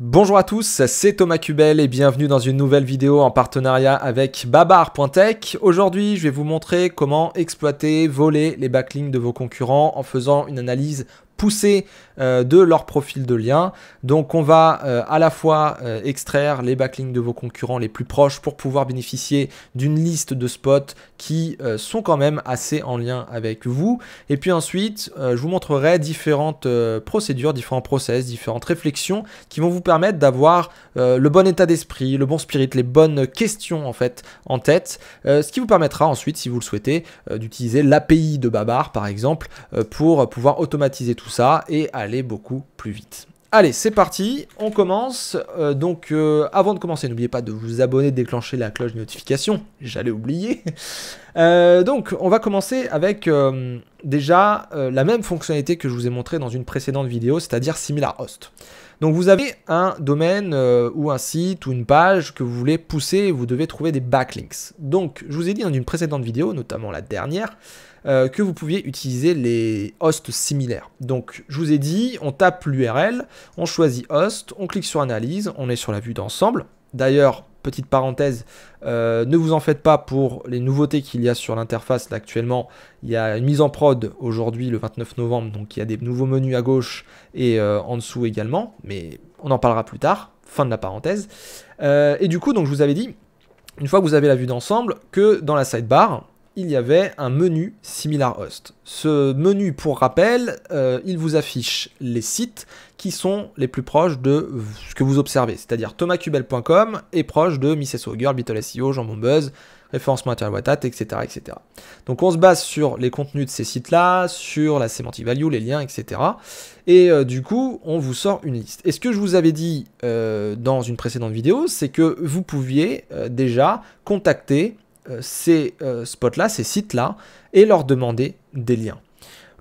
Bonjour à tous, c'est Thomas Cubel et bienvenue dans une nouvelle vidéo en partenariat avec Babar.tech. Aujourd'hui, je vais vous montrer comment exploiter, voler les backlinks de vos concurrents en faisant une analyse poussée de leur profil de lien. Donc on va à la fois extraire les backlinks de vos concurrents les plus proches pour pouvoir bénéficier d'une liste de spots qui sont quand même assez en lien avec vous. Et puis ensuite, je vous montrerai différentes procédures, différents process, différentes réflexions qui vont vous permettre d'avoir le bon état d'esprit, le bon spirit, les bonnes questions en fait en tête, ce qui vous permettra ensuite, si vous le souhaitez, d'utiliser l'API de Babar par exemple pour pouvoir automatiser tout ça et aller beaucoup plus vite. Allez, c'est parti, on commence. Avant de commencer, n'oubliez pas de vous abonner, de déclencher la cloche de notification, j'allais oublier. Donc, on va commencer avec déjà la même fonctionnalité que je vous ai montré dans une précédente vidéo, c'est-à-dire SimilarHost. Donc, vous avez un domaine ou un site ou une page que vous voulez pousser et vous devez trouver des backlinks. Donc, je vous ai dit dans une précédente vidéo, notamment la dernière, que vous pouviez utiliser les hosts similaires. Donc, je vous ai dit, on tape l'URL, on choisit host, on clique sur analyse, on est sur la vue d'ensemble. D'ailleurs, petite parenthèse, ne vous en faites pas pour les nouveautés qu'il y a sur l'interface. Là, actuellement, il y a une mise en prod aujourd'hui, le 29 novembre, donc il y a des nouveaux menus à gauche et en dessous également, mais on en parlera plus tard, fin de la parenthèse. Et du coup, donc, je vous avais dit, une fois que vous avez la vue d'ensemble, que dans la sidebar, il y avait un menu SimilarHost. Ce menu, pour rappel, il vous affiche les sites qui sont les plus proches de ce que vous observez, c'est-à-dire thomascubel.com est proche de Miss SEO Girl, BeetleSEO, Jambon Buzz, Référencement Material Watat, etc., etc. Donc on se base sur les contenus de ces sites-là, sur la semantic value, les liens, etc. Et du coup, on vous sort une liste. Et ce que je vous avais dit dans une précédente vidéo, c'est que vous pouviez déjà contacter ces spots-là, ces sites-là, et leur demander des liens.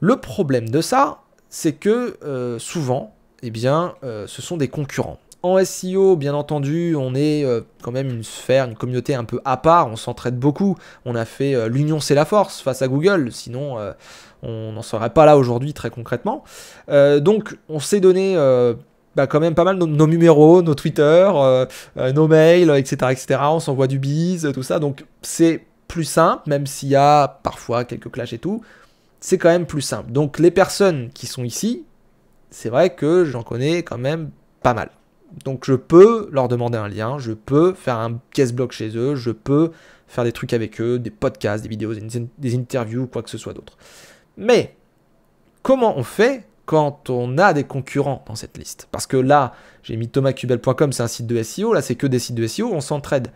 Le problème de ça, c'est que souvent, eh bien, ce sont des concurrents. En SEO, bien entendu, on est quand même une sphère, une communauté un peu à part, on s'entraide beaucoup, on a fait l'union c'est la force face à Google, sinon on n'en serait pas là aujourd'hui très concrètement. Donc on s'est donné quand même pas mal nos numéros, nos Twitter, nos mails, etc., etc. On s'envoie du bise, tout ça. Donc c'est plus simple, même s'il y a parfois quelques clashs et tout. C'est quand même plus simple. Donc les personnes qui sont ici, c'est vrai que j'en connais quand même pas mal. Donc je peux leur demander un lien, je peux faire un guest blog chez eux, je peux faire des trucs avec eux, des podcasts, des vidéos, des interviews, quoi que ce soit d'autre. Mais comment on fait quand on a des concurrents dans cette liste? Parce que là, j'ai mis thomascubel.com, c'est un site de SEO, là c'est que des sites de SEO, on s'entraide.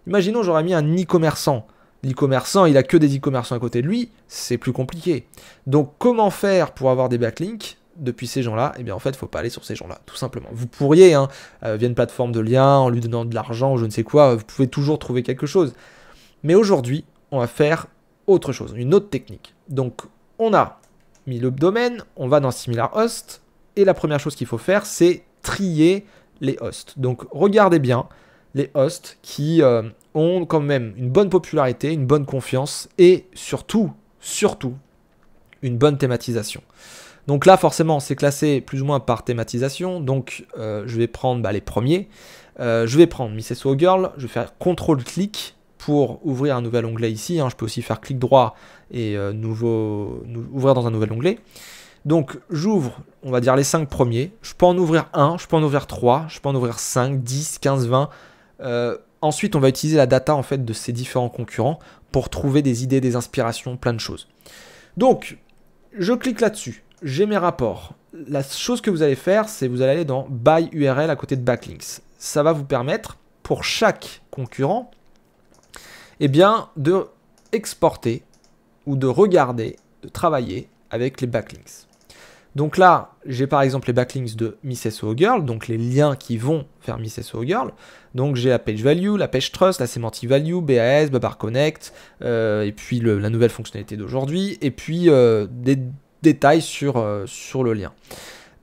Imaginons j'aurais mis un e-commerçant. L'e-commerçant, il a que des e-commerçants à côté de lui, c'est plus compliqué. Donc comment faire pour avoir des backlinks depuis ces gens-là? Eh bien en fait, il ne faut pas aller sur ces gens-là, tout simplement. Vous pourriez, via une plateforme de lien, en lui donnant de l'argent ou je ne sais quoi, vous pouvez toujours trouver quelque chose. Mais aujourd'hui, on va faire autre chose, une autre technique. Donc on a mis le domaine, on va dans SimilarHost, et la première chose qu'il faut faire, c'est trier les hosts. Donc regardez bien les hosts qui ont quand même une bonne popularité, une bonne confiance, et surtout, une bonne thématisation. Donc là, forcément, c'est classé plus ou moins par thématisation, donc je vais prendre les premiers. Je vais prendre Miss SEO Girl, je vais faire CTRL-clic, pour ouvrir un nouvel onglet ici, je peux aussi faire clic droit et ouvrir dans un nouvel onglet. Donc j'ouvre, on va dire les 5 premiers, je peux en ouvrir 1, je peux en ouvrir 3, je peux en ouvrir 5, 10, 15, 20. Ensuite on va utiliser la data en fait de ces différents concurrents pour trouver des idées, des inspirations, plein de choses. Donc je clique là-dessus, j'ai mes rapports. La chose que vous allez faire, c'est vous allez aller dans Buy URL à côté de Backlinks. Ça va vous permettre pour chaque concurrent eh bien, de exporter ou de regarder, de travailler avec les backlinks. Donc là, j'ai par exemple les backlinks de Miss SEO Girl, donc les liens qui vont vers Miss SEO Girl. Donc j'ai la page value, la page trust, la semantic value, BAS, Babar Connect, et puis la nouvelle fonctionnalité d'aujourd'hui, et puis des détails sur le lien.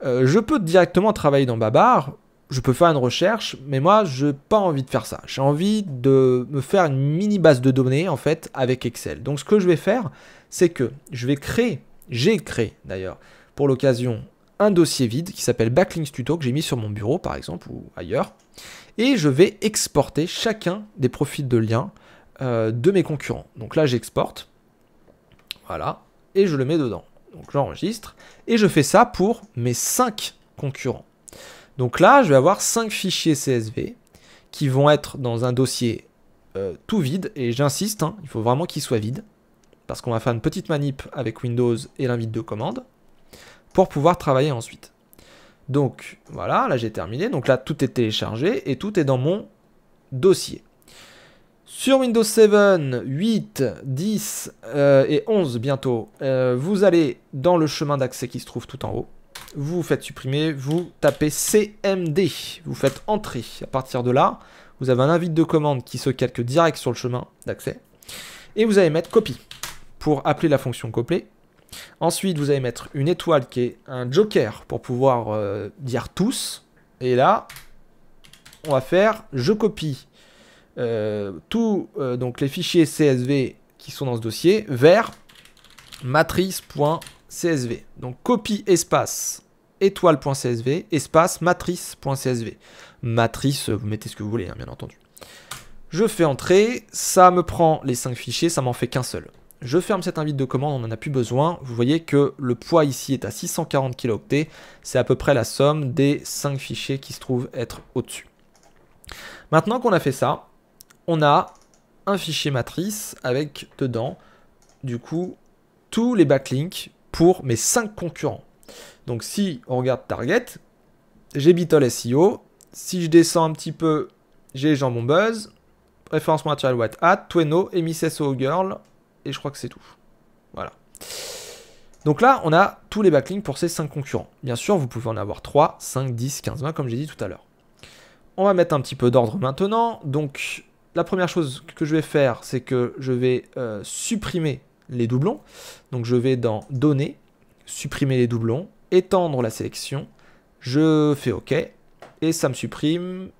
Je peux directement travailler dans Babar. Je peux faire une recherche, mais moi, je n'ai pas envie de faire ça. J'ai envie de me faire une mini base de données, en fait, avec Excel. Donc, ce que je vais faire, c'est que je vais créer, j'ai créé d'ailleurs, pour l'occasion, un dossier vide qui s'appelle Backlinks Tuto que j'ai mis sur mon bureau par exemple ou ailleurs. Et je vais exporter chacun des profils de liens de mes concurrents. Donc là j'exporte, voilà, et je le mets dedans. Donc j'enregistre et je fais ça pour mes 5 concurrents. Donc là je vais avoir 5 fichiers CSV qui vont être dans un dossier tout vide, et j'insiste, hein, il faut vraiment qu'il soit vide, parce qu'on va faire une petite manip avec Windows et l'invite de commande, pour pouvoir travailler ensuite. Donc voilà, là j'ai terminé, donc là tout est téléchargé, et tout est dans mon dossier. Sur Windows 7, 8, 10 et 11 bientôt, vous allez dans le chemin d'accès qui se trouve tout en haut, vous faites supprimer, vous tapez CMD, vous faites entrer. À partir de là, vous avez un invite de commande qui se calque direct sur le chemin d'accès. Et vous allez mettre copie pour appeler la fonction copier. Ensuite, vous allez mettre une étoile qui est un joker pour pouvoir dire tous. Et là, on va faire je copie donc les fichiers CSV qui sont dans ce dossier vers matrice.csv. Donc copie espace étoile.csv espace matrice.csv. Matrice, vous mettez ce que vous voulez, hein, bien entendu. Je fais entrer, ça me prend les 5 fichiers, ça m'en fait qu'un seul. Je ferme cet invite de commande, on n'en a plus besoin. Vous voyez que le poids ici est à 640 kilooctets. C'est à peu près la somme des 5 fichiers qui se trouvent être au-dessus. Maintenant qu'on a fait ça, on a un fichier matrice avec dedans, du coup, tous les backlinks pour mes 5 concurrents. Donc si on regarde Target, j'ai Beatle SEO. Si je descends un petit peu, j'ai Jambon Buzz, référencement naturel White Hat, Tweno, Emis SEO Girl, et je crois que c'est tout. Voilà. Donc là, on a tous les backlinks pour ces 5 concurrents. Bien sûr, vous pouvez en avoir 3, 5, 10, 15, 20, comme j'ai dit tout à l'heure. On va mettre un petit peu d'ordre maintenant. Donc, la première chose que je vais faire, c'est que je vais supprimer les doublons. Donc, je vais dans Données, supprimer les doublons, étendre la sélection. Je fais OK. Et ça me supprime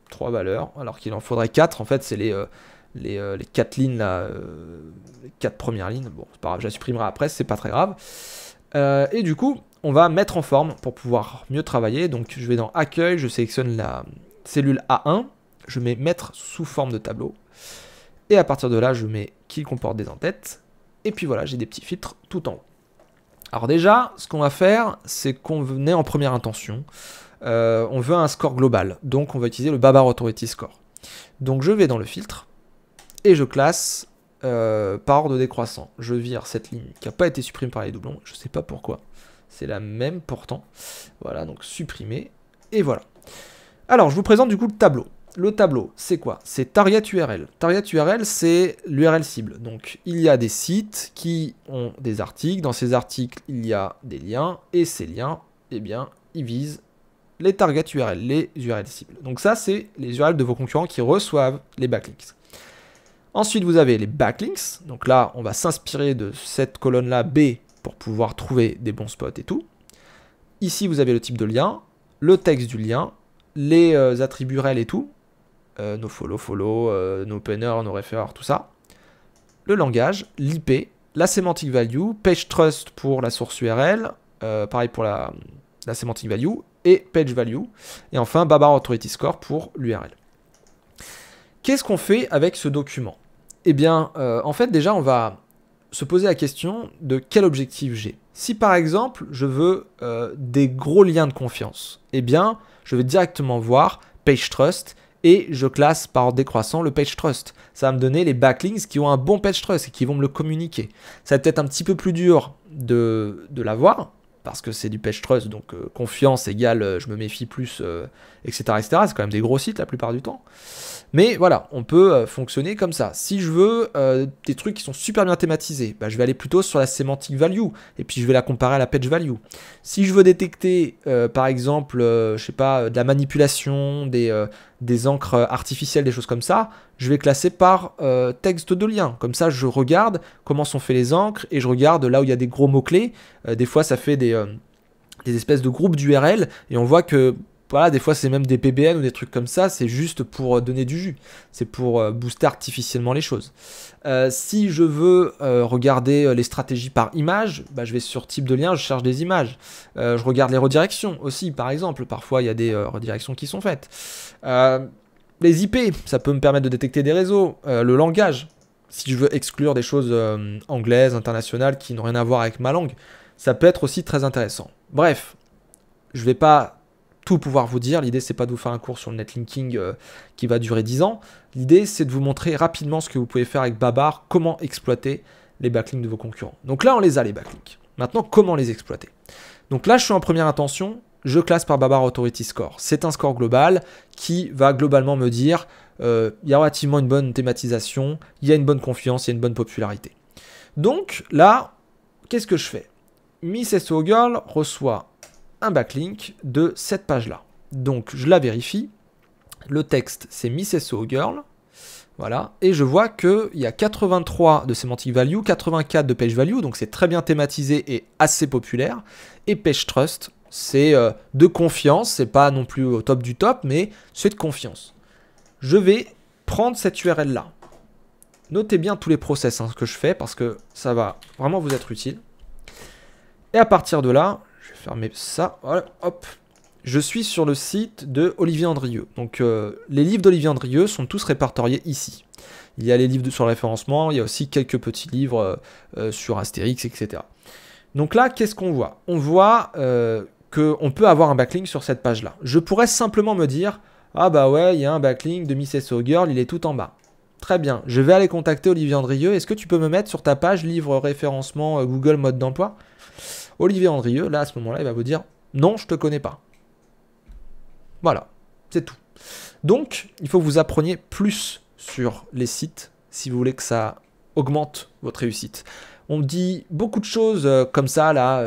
3 valeurs, alors qu'il en faudrait 4. En fait, c'est les 4 lignes, là, les 4 premières lignes. Bon, c'est pas grave, je la supprimerai après, c'est pas très grave. Et du coup, on va mettre en forme pour pouvoir mieux travailler. Donc, je vais dans Accueil, je sélectionne la cellule A1, je mets Mettre sous forme de tableau. Et à partir de là, je mets Qui comporte des en-têtes. Et puis voilà, j'ai des petits filtres tout en haut. Alors déjà, ce qu'on va faire, c'est qu'on est en première intention. On veut un score global, donc on va utiliser le Babar Authority Score. Donc je vais dans le filtre et je classe par ordre décroissant. Je vire cette ligne qui n'a pas été supprimée par les doublons, je ne sais pas pourquoi. C'est la même pourtant. Voilà, donc supprimer, et voilà. Alors je vous présente du coup le tableau. Le tableau, c'est quoi? C'est Target URL. Target URL, c'est l'URL cible. Donc il y a des sites qui ont des articles. Dans ces articles, il y a des liens, et ces liens, eh bien, ils visent les target URL, les URL cibles. Donc ça, c'est les URL de vos concurrents qui reçoivent les backlinks. Ensuite, vous avez les backlinks. Donc là, on va s'inspirer de cette colonne-là B pour pouvoir trouver des bons spots et tout. Ici, vous avez le type de lien, le texte du lien, les attributs URL et tout. Nos follow, nos opener, nos referrers, tout ça. Le langage, l'IP, la semantic value, page trust pour la source URL, pareil pour la semantic value, et page value, et enfin Babar Authority Score pour l'URL. Qu'est-ce qu'on fait avec ce document? Eh bien, en fait, déjà, on va se poser la question de quel objectif j'ai. Si par exemple, je veux des gros liens de confiance, eh bien, je vais directement voir Page Trust et je classe par ordre décroissant le Page Trust. Ça va me donner les backlinks qui ont un bon Page Trust et qui vont me le communiquer. Ça va peut-être un petit peu plus dur de l'avoir, parce que c'est du Page Trust, donc confiance égale je me méfie plus, etc., etc. C'est quand même des gros sites la plupart du temps. Mais voilà, on peut fonctionner comme ça. Si je veux des trucs qui sont super bien thématisés, bah, je vais aller plutôt sur la semantic value, et puis je vais la comparer à la page value. Si je veux détecter, par exemple, je sais pas, de la manipulation, des encres artificielles, des choses comme ça, je vais classer par texte de lien. Comme ça, je regarde comment sont faits les encres, et je regarde là où il y a des gros mots-clés. Des fois, ça fait des espèces de groupes d'URL, et on voit que voilà, des fois c'est même des PBN ou des trucs comme ça, c'est juste pour donner du jus, c'est pour booster artificiellement les choses. Si je veux regarder les stratégies par image, bah, je vais sur type de lien, je cherche des images. Je regarde les redirections aussi, par exemple, parfois il y a des redirections qui sont faites. Les IP, ça peut me permettre de détecter des réseaux, le langage, si je veux exclure des choses anglaises, internationales, qui n'ont rien à voir avec ma langue, ça peut être aussi très intéressant. Bref, je ne vais pas tout pouvoir vous dire. L'idée, c'est pas de vous faire un cours sur le netlinking qui va durer 10 ans. L'idée, c'est de vous montrer rapidement ce que vous pouvez faire avec Babar, comment exploiter les backlinks de vos concurrents. Donc là, on les a, les backlinks. Maintenant, comment les exploiter? Donc là, je suis en première intention, je classe par Babar Authority Score. C'est un score global qui va globalement me dire il y a relativement une bonne thématisation, il y a une bonne confiance, il y a une bonne popularité. Donc là, qu'est-ce que je fais? Miss SEO Girl reçoit un backlink de cette page-là. Donc je la vérifie. Le texte, c'est Miss SEO Girl. Voilà. Et je vois qu'il y a 83 de semantic value, 84 de page value, donc c'est très bien thématisé et assez populaire. Et page trust, c'est de confiance, c'est pas non plus au top du top, mais c'est de confiance. Je vais prendre cette URL-là. Notez bien tous les process que je fais parce que ça va vraiment vous être utile. Et à partir de là, je vais fermer ça, voilà, hop. Je suis sur le site de Olivier Andrieux. Donc les livres d'Olivier Andrieux sont tous répertoriés ici. Il y a les livres sur le référencement, il y a aussi quelques petits livres sur Astérix, etc. Donc là, qu'est-ce qu'on voit? On voit qu'on peut avoir un backlink sur cette page-là. Je pourrais simplement me dire, ah bah ouais, il y a un backlink de Miss SEO Girl, il est tout en bas. Très bien, je vais aller contacter Olivier Andrieux. Est-ce que tu peux me mettre sur ta page livre référencement Google mode d'emploi? Olivier Andrieux, là à ce moment-là, il va vous dire non, je te connais pas. Voilà, c'est tout. Donc, il faut que vous appreniez plus sur les sites si vous voulez que ça augmente votre réussite. On dit beaucoup de choses comme ça, là,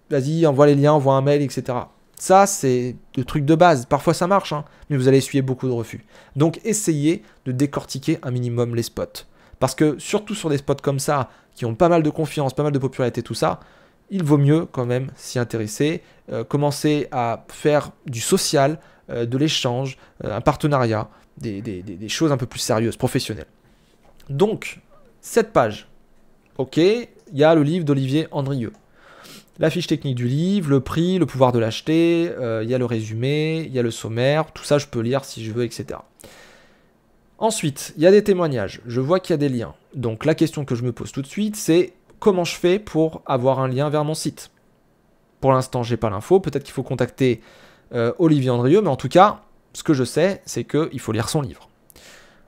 vas-y, envoie les liens, envoie un mail, etc. Ça, c'est le truc de base. Parfois, ça marche, hein, mais vous allez essuyer beaucoup de refus. Donc, essayez de décortiquer un minimum les spots. Parce que, surtout sur des spots comme ça, qui ont pas mal de confiance, pas mal de popularité, tout ça, il vaut mieux quand même s'y intéresser, commencer à faire du social, de l'échange, un partenariat, des choses un peu plus sérieuses, professionnelles. Donc, cette page, ok, il y a le livre d'Olivier Andrieux. La fiche technique du livre, le prix, le pouvoir de l'acheter, il y a le résumé, il y a le sommaire, tout ça je peux lire si je veux, etc. Ensuite, il y a des témoignages, je vois qu'il y a des liens. Donc la question que je me pose tout de suite, c'est comment je fais pour avoir un lien vers mon site? Pour l'instant, j'ai pas l'info, peut-être qu'il faut contacter Olivier Andrieux, mais en tout cas, ce que je sais, c'est qu'il faut lire son livre.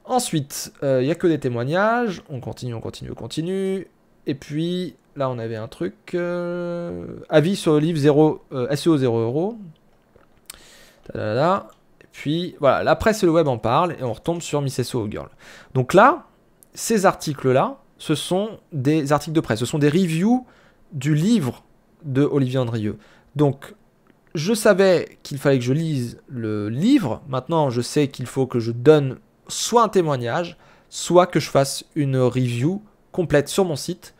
Ensuite, il n'y a que des témoignages, on continue, on continue, on continue, et puis là on avait un truc, avis sur le livre SEO 0 €. Puis voilà, la presse et le web en parlent et on retombe sur Miss SEO Girl. Donc là, ces articles-là, ce sont des articles de presse, ce sont des reviews du livre de Olivier Andrieux. Donc, je savais qu'il fallait que je lise le livre. Maintenant, je sais qu'il faut que je donne soit un témoignage, soit que je fasse une review complète sur mon site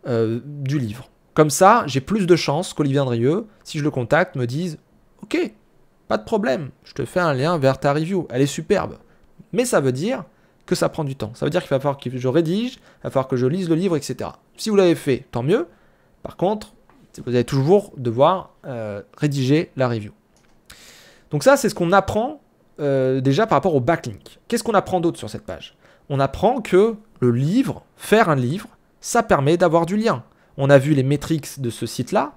du livre. Comme ça, j'ai plus de chances qu'Olivier Andrieux, si je le contacte, me dise « Ok, pas de problème, je te fais un lien vers ta review, elle est superbe. » Mais ça veut dire que ça prend du temps. Ça veut dire qu'il va falloir que je rédige, il va falloir que je lise le livre, etc. Si vous l'avez fait, tant mieux. Par contre, vous allez toujours devoir rédiger la review. Donc ça, c'est ce qu'on apprend déjà par rapport au backlink. Qu'est-ce qu'on apprend d'autre sur cette page? On apprend que le livre, faire un livre, ça permet d'avoir du lien. On a vu les métriques de ce site-là.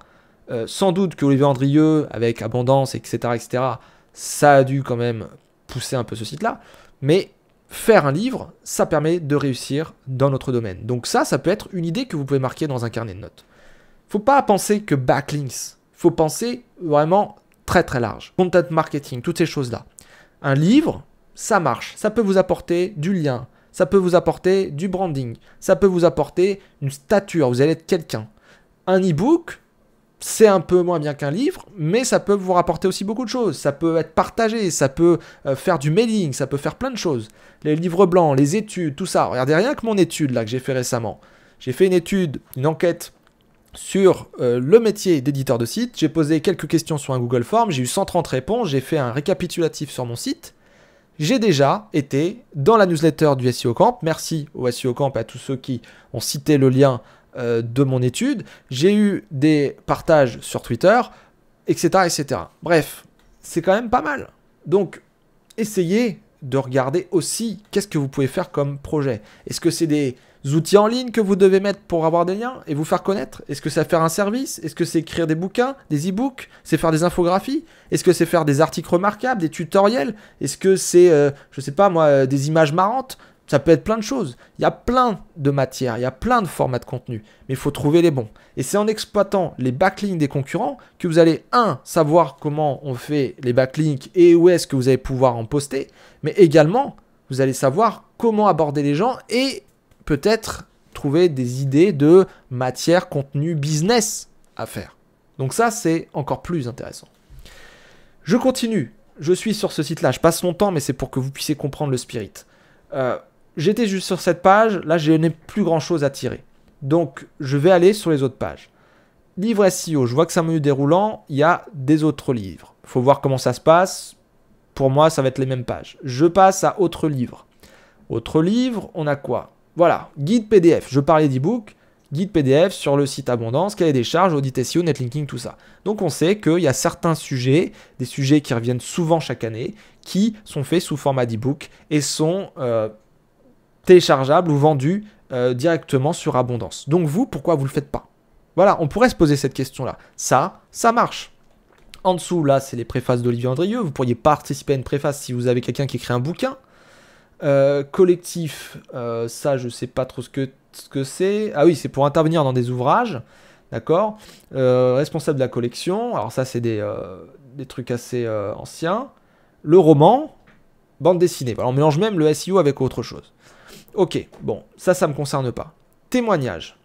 Sans doute que Olivier Andrieux, avec Abondance, etc., ça a dû quand même pousser un peu ce site-là. Mais faire un livre, ça permet de réussir dans notre domaine. Donc ça peut être une idée que vous pouvez marquer dans un carnet de notes. Faut pas penser que backlinks. Faut penser vraiment très très large. Content marketing, toutes ces choses-là. Un livre, ça marche. Ça peut vous apporter du lien. Ça peut vous apporter du branding. Ça peut vous apporter une stature. Vous allez être quelqu'un. Un e-book, c'est un peu moins bien qu'un livre, mais ça peut vous rapporter aussi beaucoup de choses. Ça peut être partagé, ça peut faire du mailing, ça peut faire plein de choses. Les livres blancs, les études, tout ça. Regardez rien que mon étude là que j'ai fait récemment. J'ai fait une étude, une enquête sur le métier d'éditeur de site. J'ai posé quelques questions sur un Google Form, j'ai eu 130 réponses, j'ai fait un récapitulatif sur mon site. J'ai déjà été dans la newsletter du SEO Camp. Merci au SEO Camp et à tous ceux qui ont cité le lien de mon étude. J'ai eu des partages sur Twitter, etc. etc. Bref, c'est quand même pas mal. Donc, essayez de regarder aussi qu'est-ce que vous pouvez faire comme projet. Est-ce que c'est des outils en ligne que vous devez mettre pour avoir des liens et vous faire connaître? Est-ce que c'est faire un service? Est-ce que c'est écrire des bouquins, des e-books? C'est faire des infographies? Est-ce que c'est faire des articles remarquables, des tutoriels? Est-ce que c'est, je sais pas moi, des images marrantes? Ça peut être plein de choses. Il y a plein de matières, il y a plein de formats de contenu, mais il faut trouver les bons. Et c'est en exploitant les backlinks des concurrents que vous allez, savoir comment on fait les backlinks et où est-ce que vous allez pouvoir en poster, mais également, vous allez savoir comment aborder les gens et peut-être trouver des idées de matière, contenu, business à faire. Donc ça, c'est encore plus intéressant. Je continue. Je suis sur ce site-là. Je passe mon temps, mais c'est pour que vous puissiez comprendre le spirit. J'étais juste sur cette page. Là, je n'ai plus grand-chose à tirer. Donc, je vais aller sur les autres pages. Livre SEO. Je vois que c'est un menu déroulant. Il y a des autres livres. Il faut voir comment ça se passe. Pour moi, ça va être les mêmes pages. Je passe à autres livres. Autres livres, on a quoi? Voilà, guide PDF. Je parlais d'e-book. Guide PDF sur le site Abondance, cahier des charges, audit SEO, netlinking, tout ça. Donc on sait qu'il y a certains sujets, des sujets qui reviennent souvent chaque année, qui sont faits sous format d'e-book et sont téléchargeables ou vendus directement sur Abondance. Donc vous, pourquoi vous ne le faites pas? Voilà, on pourrait se poser cette question-là. Ça marche. En dessous, là, c'est les préfaces d'Olivier Andrieux. Vous pourriez participer à une préface si vous avez quelqu'un qui écrit un bouquin. Collectif, ça, je sais pas trop ce que c'est. Ah oui, c'est pour intervenir dans des ouvrages. D'accord. Responsable de la collection. Alors ça, c'est des trucs assez anciens. Le roman, bande dessinée. Voilà, on mélange même le SEO avec autre chose. Ok, bon, ça me concerne pas. Témoignage.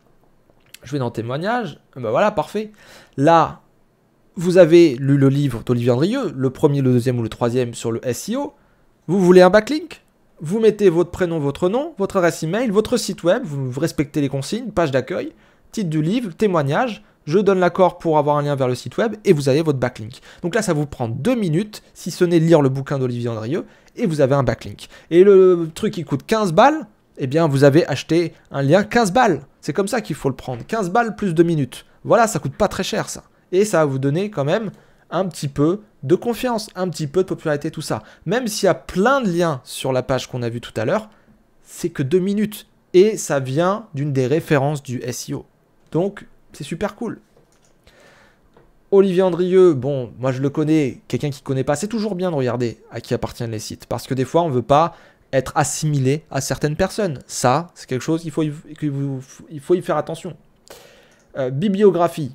Je vais dans témoignage. Ben voilà, parfait. Là, vous avez lu le livre d'Olivier Andrieux, le premier, le deuxième ou le troisième sur le SEO. Vous voulez un backlink? Vous mettez votre prénom, votre nom, votre adresse email, votre site web, vous respectez les consignes, page d'accueil, titre du livre, témoignage, je donne l'accord pour avoir un lien vers le site web et vous avez votre backlink. Donc là, ça vous prend 2 minutes, si ce n'est lire le bouquin d'Olivier Andrieux, et vous avez un backlink. Et le truc qui coûte 15 balles, eh bien, vous avez acheté un lien 15 balles. C'est comme ça qu'il faut le prendre. 15 balles plus 2 minutes. Voilà, ça coûte pas très cher, ça. Et ça va vous donner quand même un petit peu de confiance, un petit peu de popularité, tout ça. Même s'il y a plein de liens sur la page qu'on a vue tout à l'heure, c'est que 2 minutes. Et ça vient d'une des références du SEO. Donc, c'est super cool. Olivier Andrieux, bon, moi je le connais, quelqu'un qui ne connaît pas, c'est toujours bien de regarder à qui appartiennent les sites. Parce que des fois, on ne veut pas être assimilé à certaines personnes. Ça, c'est quelque chose qu'il faut y faire attention. Bibliographie.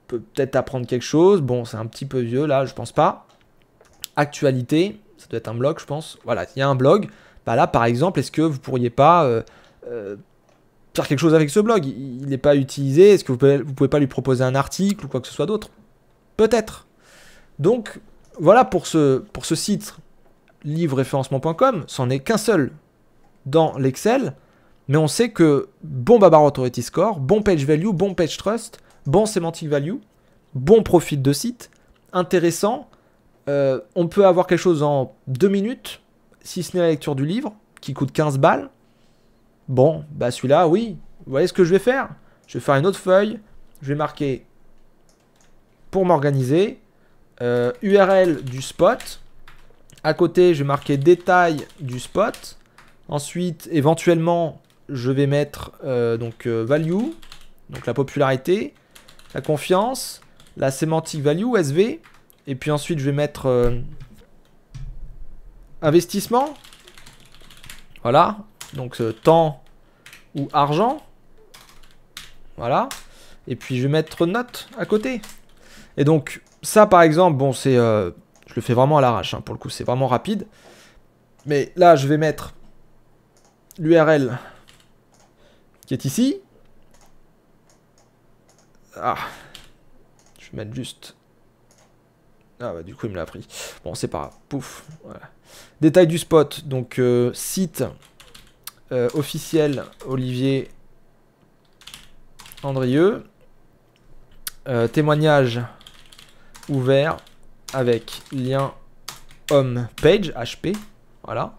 Peut-être apprendre quelque chose. Bon, c'est un petit peu vieux là, je pense pas. Actualité, ça doit être un blog, je pense. Voilà, il y a un blog. Bah là, par exemple, est-ce que vous pourriez pas faire quelque chose avec ce blog? Il n'est pas utilisé. Est-ce que vous pouvez pas lui proposer un article ou quoi que ce soit d'autre? Peut-être. Donc, voilà pour ce site livre-référencement.com. C'en est qu'un seul dans l'Excel. Mais on sait que bon Babar Authority Score, bon Page Value, bon Page Trust, bon Semantic Value, bon profil de site, intéressant. On peut avoir quelque chose en 2 minutes, si ce n'est la lecture du livre, qui coûte 15 balles. Bon, bah celui-là, oui. Vous voyez ce que je vais faire? Je vais faire une autre feuille. Je vais marquer pour m'organiser. URL du spot. À côté, je vais marquer détail du spot. Ensuite, éventuellement, je vais mettre value, donc la popularité, la confiance, la semantic value, SV. Et puis ensuite, je vais mettre investissement. Voilà. Donc temps ou argent. Voilà. Et puis je vais mettre note à côté. Et donc ça par exemple, bon c'est... je le fais vraiment à l'arrache, hein, pour le coup c'est vraiment rapide. Mais là je vais mettre l'URL qui est ici. Ah. Je vais mettre juste... Ah bah du coup il me l'a pris. Bon c'est pas grave. Pouf. Voilà. Détail du spot. Donc site... officiel Olivier Andrieux. Témoignage ouvert avec lien home page, HP. Voilà.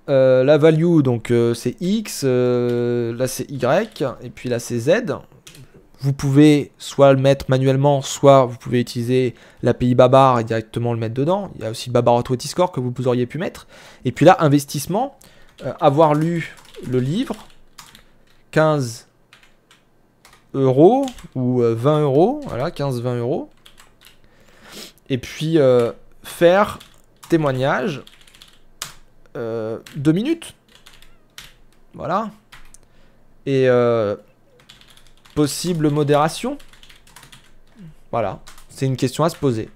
La value, donc c'est X. Là, c'est Y. Et puis là, c'est Z. Vous pouvez soit le mettre manuellement, soit vous pouvez utiliser l'API Babar et directement le mettre dedans. Il y a aussi Babar Authority Score que vous auriez pu mettre. Et puis là, investissement, avoir lu le livre, 15 € ou 20 €, voilà, 15-20 €. Et puis faire témoignage 2 minutes. Voilà. Et possible modération. Voilà. C'est une question à se poser.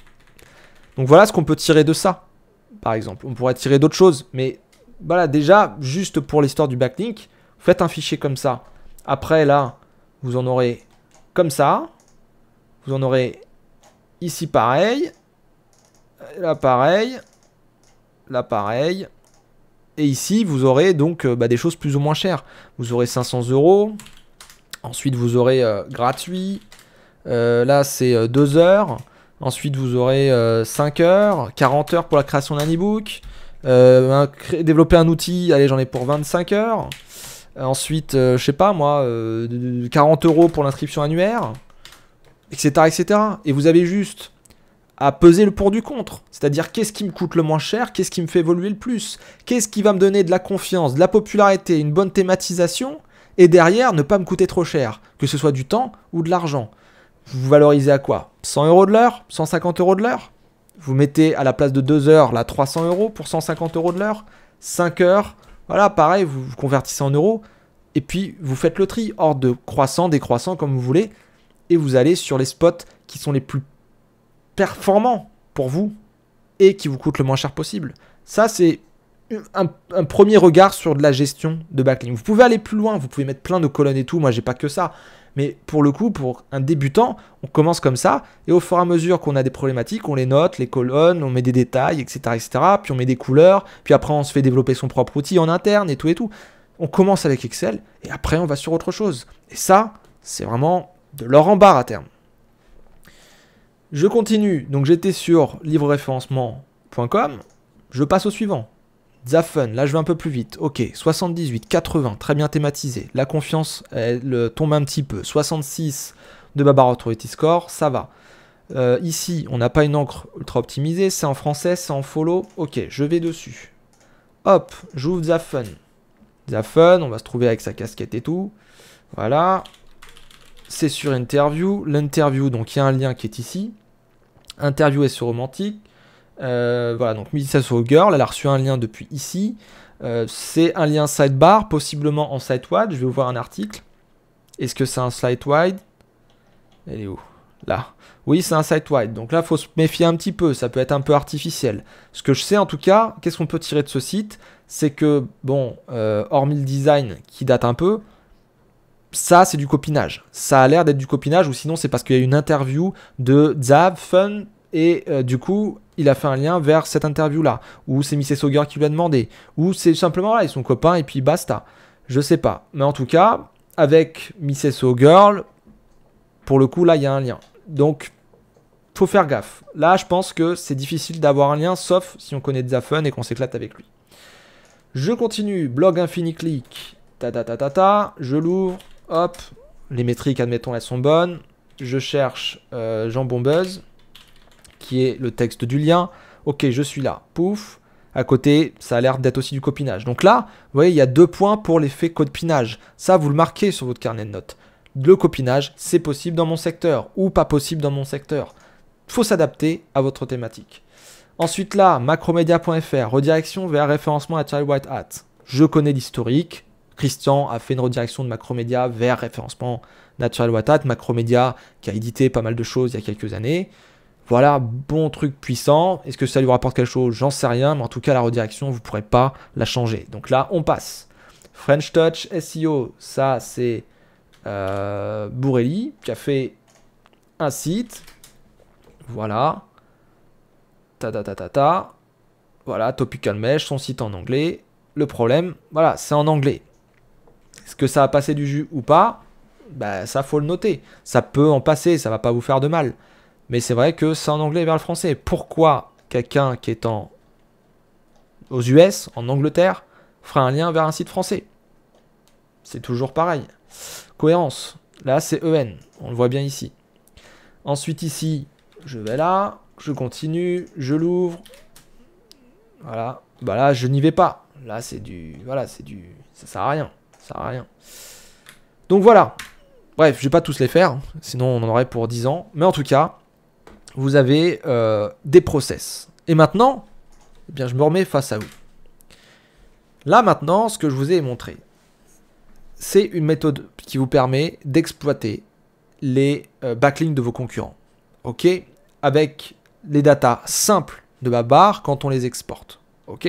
Donc voilà ce qu'on peut tirer de ça. Par exemple, on pourrait tirer d'autres choses. Mais voilà, déjà, juste pour l'histoire du backlink, faites un fichier comme ça. Après, là, vous en aurez comme ça. Vous en aurez ici pareil. Là pareil. Là pareil. Et ici, vous aurez donc des choses plus ou moins chères. Vous aurez 500 €. Ensuite, vous aurez gratuit. Là, c'est 2 heures. Ensuite, vous aurez 5 heures. 40 heures pour la création d'un e-book. Développer un outil, allez, j'en ai pour 25 heures. Ensuite, je sais pas moi, 40 € pour l'inscription annuaire, etc., etc. Et vous avez juste à peser le pour du contre. C'est-à-dire, qu'est-ce qui me coûte le moins cher, qu'est-ce qui me fait évoluer le plus, qu'est-ce qui va me donner de la confiance, de la popularité, une bonne thématisation, et derrière, ne pas me coûter trop cher, que ce soit du temps ou de l'argent. Vous valorisez à quoi? 100 € de l'heure? 150 € de l'heure? Vous mettez à la place de 2 heures, là, 300 € pour 150 € de l'heure? 5 heures? Voilà, pareil, vous convertissez en euros, et puis vous faites le tri, hors de croissant, décroissant, comme vous voulez, et vous allez sur les spots qui sont les plus performants pour vous, et qui vous coûtent le moins cher possible. Ça, c'est un premier regard sur de la gestion de backlink. Vous pouvez aller plus loin, vous pouvez mettre plein de colonnes et tout, moi j'ai pas que ça. Mais pour le coup, pour un débutant, on commence comme ça, et au fur et à mesure qu'on a des problématiques, on les note, les colonnes, on met des détails, etc., etc., puis on met des couleurs, puis après on se fait développer son propre outil en interne, et tout et tout. On commence avec Excel, et après on va sur autre chose. Et ça, c'est vraiment de l'or en barre à terme. Je continue, donc j'étais sur livreréférencement.com, je passe au suivant. Zafun, là je vais un peu plus vite. Ok, 78, 80, très bien thématisé. La confiance, elle tombe un petit peu. 66 de Babar Authority Score, ça va. Ici, on n'a pas une encre ultra optimisée. C'est en français, c'est en follow. Ok, je vais dessus. Hop, j'ouvre Zafun. Zafun, on va se trouver avec sa casquette et tout. Voilà. C'est sur Interview. L'interview, donc il y a un lien qui est ici. Interview est sur Romantique. Voilà, donc Mississauga Girl, elle a reçu un lien depuis ici. C'est un lien sidebar, possiblement en site-wide. Je vais ouvrir un article. Est-ce que c'est un site-wide? Elle est où? Là. Oui, c'est un site-wide. Donc là, il faut se méfier un petit peu. Ça peut être un peu artificiel. Ce que je sais, en tout cas, qu'est-ce qu'on peut tirer de ce site? C'est que, bon, hormis le design qui date un peu, ça, c'est du copinage. Ça a l'air d'être du copinage, ou sinon, c'est parce qu'il y a une interview de Zafun. Et du coup, il a fait un lien vers cette interview-là. Ou c'est Mississauga qui lui a demandé. Ou c'est simplement là, ils sont copains et puis basta. Je sais pas. Mais en tout cas, avec Mississauga, pour le coup, là, il y a un lien. Donc, faut faire gaffe. Là, je pense que c'est difficile d'avoir un lien, sauf si on connaît Zafun et qu'on s'éclate avec lui. Je continue. Blog Infiniclick. Je l'ouvre. Hop. Les métriques, admettons, elles sont bonnes. Je cherche Jambon Buzz, qui est le texte du lien. Ok, je suis là. Pouf. À côté, ça a l'air d'être aussi du copinage. Donc là, vous voyez, il y a 2 points pour l'effet copinage. Ça, vous le marquez sur votre carnet de notes. Le copinage, c'est possible dans mon secteur ou pas possible dans mon secteur. Il faut s'adapter à votre thématique. Ensuite là, macromedia.fr, redirection vers référencement Natural White Hat. Je connais l'historique. Christian a fait une redirection de Macromedia vers référencement Natural White Hat. Macromedia qui a édité pas mal de choses il y a quelques années. Voilà, bon truc puissant. Est-ce que ça lui rapporte quelque chose? J'en sais rien, mais en tout cas, la redirection, vous ne pourrez pas la changer. Donc là, on passe. French Touch SEO, ça, c'est Bourrelli qui a fait un site. Voilà. Voilà, Topical Mesh, son site en anglais. Le problème, voilà, c'est en anglais. Est-ce que ça va passer du jus ou pas? Bah, ça, faut le noter. Ça peut en passer, ça va pas vous faire de mal. Mais c'est vrai que c'est en anglais vers le français. Pourquoi quelqu'un qui est aux US, en Angleterre, fera un lien vers un site français? C'est toujours pareil. Cohérence. Là, c'est EN. On le voit bien ici. Ensuite, ici, je vais là. Je continue. Je l'ouvre. Voilà. Bah là, je n'y vais pas. Là, c'est du... Voilà, c'est du... Ça sert à rien. Ça sert à rien. Donc voilà. Bref, je vais pas tous les faire. Sinon, on en aurait pour 10 ans. Mais en tout cas, vous avez des process. Et maintenant, eh bien, je me remets face à vous. Là, maintenant, ce que je vous ai montré, c'est une méthode qui vous permet d'exploiter les backlinks de vos concurrents. OK? Avec les datas simples de Babar quand on les exporte. OK?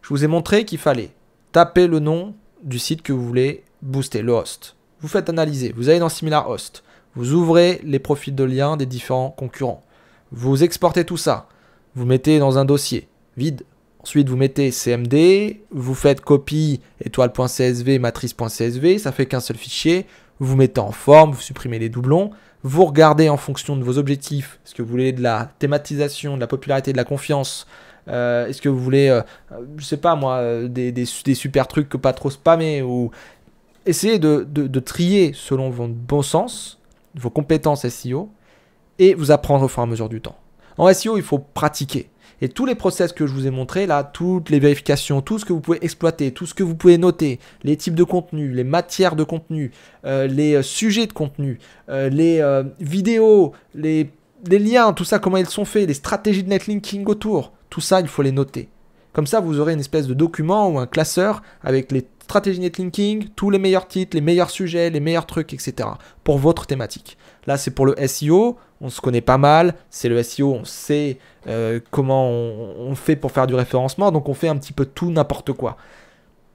Je vous ai montré qu'il fallait taper le nom du site que vous voulez booster, le host. Vous faites analyser, vous allez dans Similar Host, vous ouvrez les profils de liens des différents concurrents. Vous exportez tout ça, vous mettez dans un dossier vide. Ensuite, vous mettez CMD, vous faites copie étoile.csv, matrice.csv, ça fait qu'un seul fichier. Vous mettez en forme, vous supprimez les doublons. Vous regardez en fonction de vos objectifs, est-ce que vous voulez de la thématisation, de la popularité, de la confiance, est-ce que vous voulez, je sais pas moi, des super trucs que pas trop spammer, ou essayez de trier selon votre bon sens, vos compétences SEO, et vous apprendre au fur et à mesure du temps. En SEO, il faut pratiquer. Et tous les process que je vous ai montrés, là, toutes les vérifications, tout ce que vous pouvez exploiter, tout ce que vous pouvez noter, les types de contenu, les matières de contenu, les sujets de contenu, les vidéos, les liens, tout ça, comment ils sont faits, les stratégies de netlinking autour, tout ça, il faut les noter. Comme ça, vous aurez une espèce de document ou un classeur avec les stratégies netlinking, tous les meilleurs titres, les meilleurs sujets, les meilleurs trucs, etc. pour votre thématique. Là, c'est pour le SEO, on se connaît pas mal, c'est le SEO, on sait comment on fait pour faire du référencement, donc on fait un petit peu tout, n'importe quoi.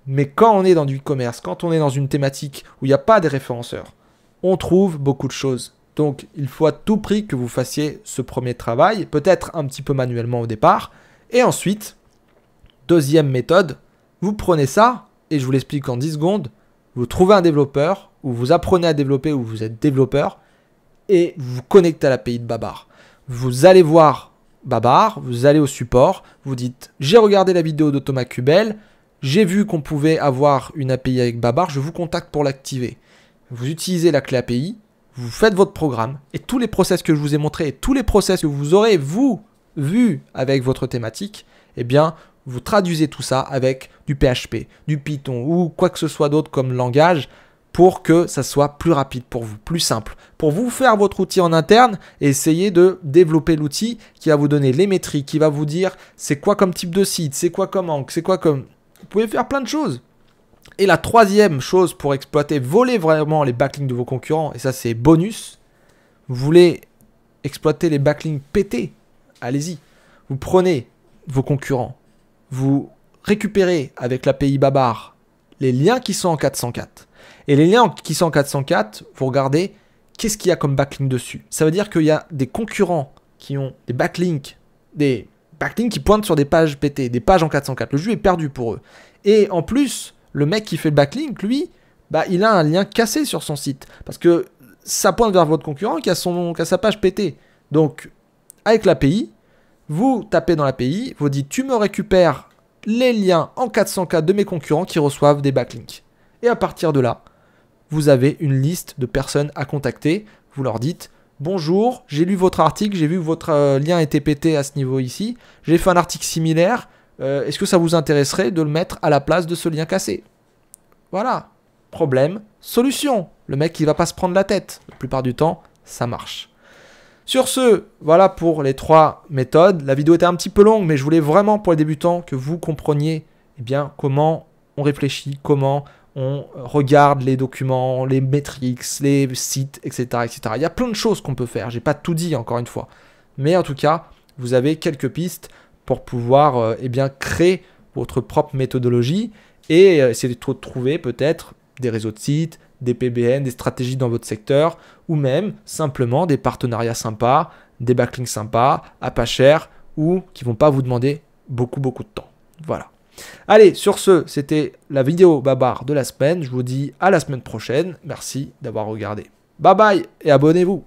Mais quand on est dans du e-commerce, quand on est dans une thématique où il n'y a pas des référenceurs, on trouve beaucoup de choses. Donc, il faut à tout prix que vous fassiez ce premier travail, peut-être un petit peu manuellement au départ, et ensuite, deuxième méthode, vous prenez ça, et je vous l'explique en 10 secondes, vous trouvez un développeur, ou vous apprenez à développer, ou vous êtes développeur, et vous vous connectez à l'API de Babar. Vous allez voir Babar, vous allez au support, vous dites « J'ai regardé la vidéo de Thomas Kubel, j'ai vu qu'on pouvait avoir une API avec Babar, je vous contacte pour l'activer. » Vous utilisez la clé API, vous faites votre programme, et tous les process que je vous ai montrés, et tous les process que vous aurez, vous, vu avec votre thématique, eh bien, vous traduisez tout ça avec du PHP, du Python, ou quoi que ce soit d'autre comme langage, pour que ça soit plus rapide pour vous, plus simple. Pour vous faire votre outil en interne et essayer de développer l'outil qui va vous donner les métriques, qui va vous dire c'est quoi comme type de site, c'est quoi comme angle, c'est quoi comme... Vous pouvez faire plein de choses. Et la troisième chose pour exploiter, voler vraiment les backlinks de vos concurrents, et ça c'est bonus, vous voulez exploiter les backlinks pétés, allez-y. Vous prenez vos concurrents, vous récupérez avec l'API Babar les liens qui sont en 404. Et les liens qui sont en 404, vous regardez qu'est-ce qu'il y a comme backlink dessus. Ça veut dire qu'il y a des concurrents qui ont des backlinks qui pointent sur des pages pétées, des pages en 404. Le jeu est perdu pour eux. Et en plus, le mec qui fait le backlink, lui, bah, il a un lien cassé sur son site. Parce que ça pointe vers votre concurrent qui a sa page pétée. Donc, avec l'API, vous tapez dans l'API, vous dites tu me récupères les liens en 404 de mes concurrents qui reçoivent des backlinks. Et à partir de là, vous avez une liste de personnes à contacter. Vous leur dites « Bonjour, j'ai lu votre article, j'ai vu que votre lien était pété à ce niveau ici. J'ai fait un article similaire. Est-ce que ça vous intéresserait de le mettre à la place de ce lien cassé ?» Voilà. Problème, solution. Le mec, il ne va pas se prendre la tête. La plupart du temps, ça marche. Sur ce, voilà pour les 3 méthodes. La vidéo était un petit peu longue, mais je voulais vraiment pour les débutants que vous compreniez comment on réfléchit, comment on regarde les documents, les métriques, les sites, etc., etc. Il y a plein de choses qu'on peut faire. Je n'ai pas tout dit encore une fois. Mais en tout cas, vous avez quelques pistes pour pouvoir créer votre propre méthodologie et essayer de trouver peut-être des réseaux de sites, des PBN, des stratégies dans votre secteur ou même simplement des partenariats sympas, des backlinks sympas, à pas cher ou qui ne vont pas vous demander beaucoup de temps. Voilà. Allez, sur ce, c'était la vidéo Babar de la semaine. Je vous dis à la semaine prochaine. Merci d'avoir regardé. Bye bye et abonnez-vous.